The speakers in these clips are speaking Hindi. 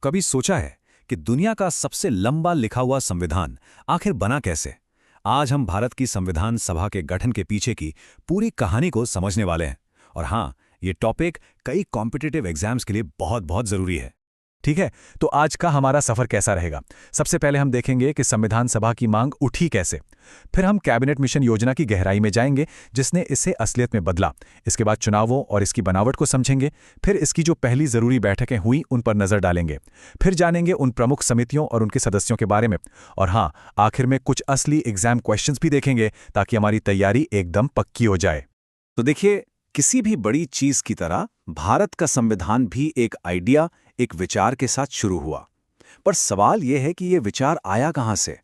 कभी सोचा है कि दुनिया का सबसे लंबा लिखा हुआ संविधान आखिर बना कैसे? आज हम भारत की संविधान सभा के गठन के पीछे की पूरी कहानी को समझने वाले हैं। और हाँ, ये टॉपिक कई कॉम्पिटिटिव एग्जाम्स के लिए बहुत बहुत जरूरी है। ठीक है, तो आज का हमारा सफर कैसा रहेगा? सबसे पहले हम देखेंगे कि संविधान सभा की मांग उठी कैसे। फिर हम कैबिनेट मिशन योजना की गहराई में जाएंगे जिसने इसे असलियत में बदला। इसके बाद चुनावों और इसकी बनावट को समझेंगे। फिर इसकी जो पहली जरूरी बैठकें हुई उन पर नजर डालेंगे। फिर जानेंगे उन प्रमुख समितियों और उनके सदस्यों के बारे में। और हाँ, आखिर में कुछ असली एग्जाम क्वेश्चंस भी देखेंगे ताकि हमारी तैयारी एकदम पक्की हो जाए। तो देखिए, किसी भी बड़ी चीज की तरह भारत का संविधान भी एक आइडिया, एक विचार के साथ शुरू हुआ। पर सवाल यह है कि यह विचार आया कहां से?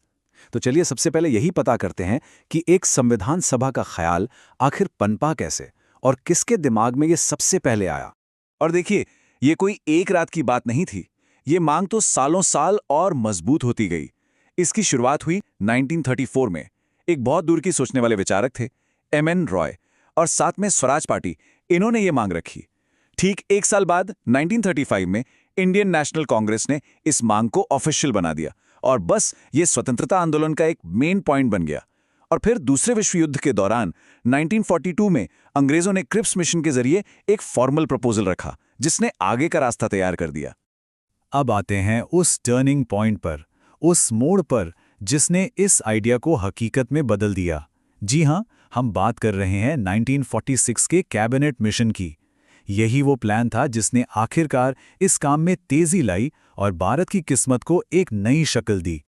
तो चलिए सबसे पहले यही पता करते हैं कि एक संविधान सभा का ख्याल आखिर पनपा कैसे और किसके दिमाग में यह सबसे पहले आया। और देखिए, यह कोई एक रात की बात नहीं थी। ये मांग तो सालों साल और मजबूत होती गई। इसकी शुरुआत हुई 1934 में। एक बहुत दूर की सोचने वाले विचारक थे, एम.एन. रॉय, और साथ में स्वराज पार्टी, इन्होंने ये मांग रखी। ठीक एक साल बाद 1935 में इंडियन नेशनल कांग्रेस ने इस मांग को ऑफिशियल बना दिया और बस ये स्वतंत्रता आंदोलन का एक मेन पॉइंट बन गया। और फिर दूसरे विश्व युद्ध के दौरान 1942 में अंग्रेजों ने क्रिप्स मिशन के जरिए एक फॉर्मल प्रपोजल रखा जिसने आगे का रास्ता तैयार कर दिया। अब आते हैं उस टर्निंग पॉइंट पर, उस मोड़ पर जिसने इस आइडिया को हकीकत में बदल दिया। जी हां, हम बात कर रहे हैं 1946 के कैबिनेट मिशन की। यही वो प्लान था जिसने आखिरकार इस काम में तेजी लाई और भारत की किस्मत को एक नई शक्ल दी।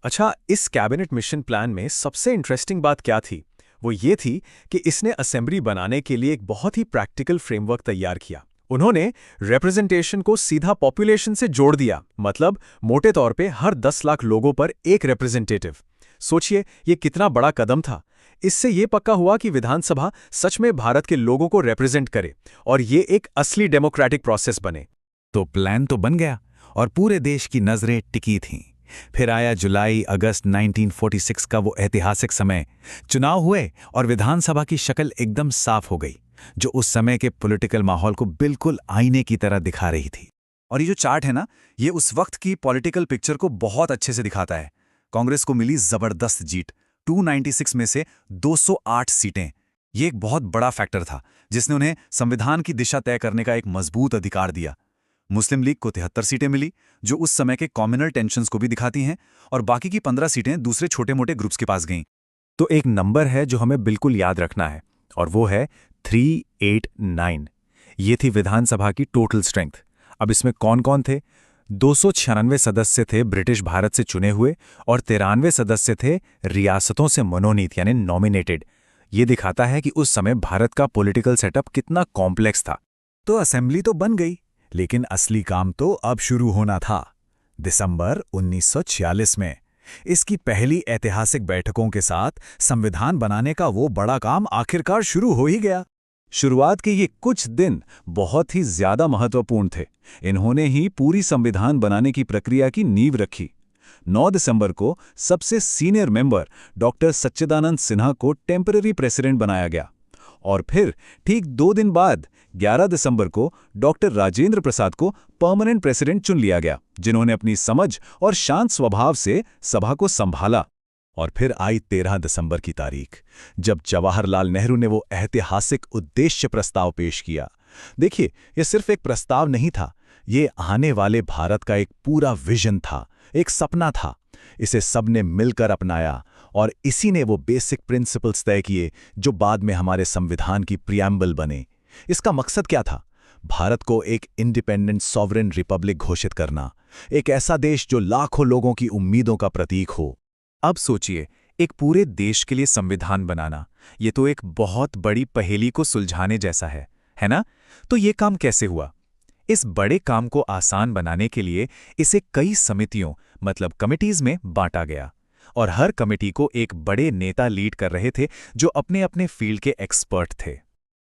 अच्छा, इस कैबिनेट मिशन प्लान में सबसे इंटरेस्टिंग बात क्या थी? वो ये थी कि इसने असेंबली बनाने के लिए एक बहुत ही प्रैक्टिकल फ्रेमवर्क तैयार किया। उन्होंने रिप्रेजेंटेशन को सीधा पॉपुलेशन से जोड़ दिया, मतलब मोटे तौर पे हर 10 लाख लोगों पर एक रिप्रेजेंटेटिव। सोचिए, ये कितना बड़ा कदम था। इससे ये पक्का हुआ कि विधानसभा सच में भारत के लोगों को रिप्रेजेंट करे और ये एक असली डेमोक्रेटिक प्रोसेस बने। तो प्लान तो बन गया और पूरे देश की नजरें टिकी थीं। फिर आया जुलाई अगस्त 1946 का वो ऐतिहासिक समय। चुनाव हुए और विधानसभा की शक्ल एकदम साफ हो गई, जो उस समय के पॉलिटिकल माहौल को बिल्कुल आईने की तरह दिखा रही थी। और ये जो चार्ट है ना, ये उस वक्त की पॉलिटिकल पिक्चर को बहुत अच्छे से दिखाता है। कांग्रेस को मिली जबरदस्त जीत, 296 में से 208 सीटें। ये एक बहुत बड़ा फैक्टर था जिसने उन्हें संविधान की दिशा तय करने का एक मजबूत अधिकार दिया। मुस्लिम लीग को 73 सीटें मिली, जो उस समय के कम्युनल टेंशन्स को भी दिखाती हैं, और बाकी की 15 सीटें दूसरे छोटे मोटे ग्रुप्स के पास गईं। तो एक नंबर है जो हमें बिल्कुल याद रखना है, और वो है 389। ये थी विधानसभा की टोटल स्ट्रेंथ। अब इसमें कौन कौन थे? 296 सदस्य थे ब्रिटिश भारत से चुने हुए और 93 सदस्य थे रियासतों से मनोनीत यानी नॉमिनेटेड। ये दिखाता है कि उस समय भारत का पॉलिटिकल सेटअप कितना कॉम्प्लेक्स था। तो असेंबली तो बन गई, लेकिन असली काम तो अब शुरू होना था। दिसंबर 1946 में इसकी पहली ऐतिहासिक बैठकों के साथ संविधान बनाने का वो बड़ा काम आखिरकार शुरू हो ही गया। शुरुआत के ये कुछ दिन बहुत ही ज्यादा महत्वपूर्ण थे। इन्होंने ही पूरी संविधान बनाने की प्रक्रिया की नींव रखी। 9 दिसंबर को सबसे सीनियर मेंबर डॉक्टर सच्चिदानंद सिन्हा को टेम्पररी प्रेसिडेंट बनाया गया, और फिर ठीक 2 दिन बाद 11 दिसंबर को डॉक्टर राजेंद्र प्रसाद को परमानेंट प्रेसिडेंट चुन लिया गया, जिन्होंने अपनी समझ और शांत स्वभाव से सभा को संभाला। और फिर आई 13 दिसंबर की तारीख, जब जवाहरलाल नेहरू ने वो ऐतिहासिक उद्देश्य प्रस्ताव पेश किया। देखिए, ये सिर्फ एक प्रस्ताव नहीं था, ये आने वाले भारत का एक पूरा विजन था, एक सपना था। इसे सबने मिलकर अपनाया और इसी ने वो बेसिक प्रिंसिपल्स तय किए जो बाद में हमारे संविधान की प्रियम्बल बने। इसका मकसद क्या था? भारत को एक इंडिपेंडेंट सॉवरेन रिपब्लिक घोषित करना, एक ऐसा देश जो लाखों लोगों की उम्मीदों का प्रतीक हो। अब सोचिए, एक पूरे देश के लिए संविधान बनाना, ये तो एक बहुत बड़ी पहेली को सुलझाने जैसा है ना? तो ये काम कैसे हुआ? इस बड़े काम को आसान बनाने के लिए इसे कई समितियों मतलब कमिटीज में बांटा गया, और हर कमेटी को एक बड़े नेता लीड कर रहे थे जो अपने अपने फील्ड के एक्सपर्ट थे।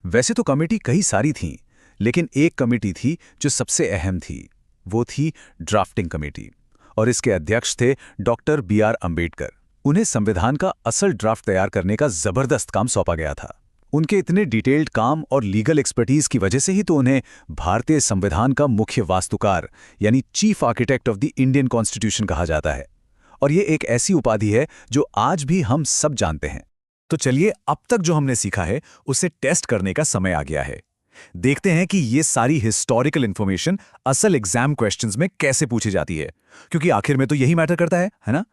वैसे तो कमेटी कई सारी थीं, लेकिन एक कमेटी थी जो सबसे अहम थी। वो थी ड्राफ्टिंग कमेटी, और इसके अध्यक्ष थे डॉक्टर बी.आर. अंबेडकर। उन्हें संविधान का असल ड्राफ्ट तैयार करने का जबरदस्त काम सौंपा गया था। उनके इतने डिटेल्ड काम और लीगल एक्सपर्टीज की वजह से ही तो उन्हें भारतीय संविधान का मुख्य वास्तुकार यानी chief architect of the Indian constitution कहा जाता है। और ये एक ऐसी उपाधि है जो आज भी हम सब जानते हैं। तो चलिए, अब तक जो हमने सीखा है उसे टेस्ट करने का समय आ गया है। देखते हैं कि ये सारी हिस्टोरिकल इंफॉर्मेशन असल एग्जाम क्वेश्चंस में कैसे पूछी जाती है, क्योंकि आखिर में तो यही मैटर करता है ना?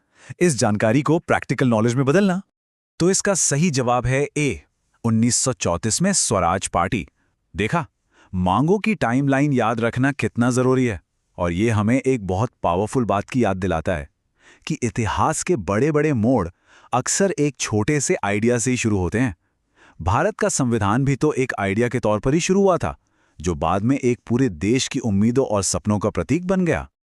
इस जानकारी को प्रैक्टिकल नॉलेज में बदलना। तो इसका सही जवाब है ए, 1934 में स्वराज पार्टी। देखा, मांगों की टाइमलाइन याद रखना कितना जरूरी है। और ये हमें एक बहुत पावरफुल बात की याद दिलाता है कि इतिहास के बड़े बड़े मोड़ अक्सर एक छोटे से आइडिया से ही शुरू होते हैं। भारत का संविधान भी तो एक आइडिया के तौर पर ही शुरू हुआ था, जो बाद में एक पूरे देश की उम्मीदों और सपनों का प्रतीक बन गया।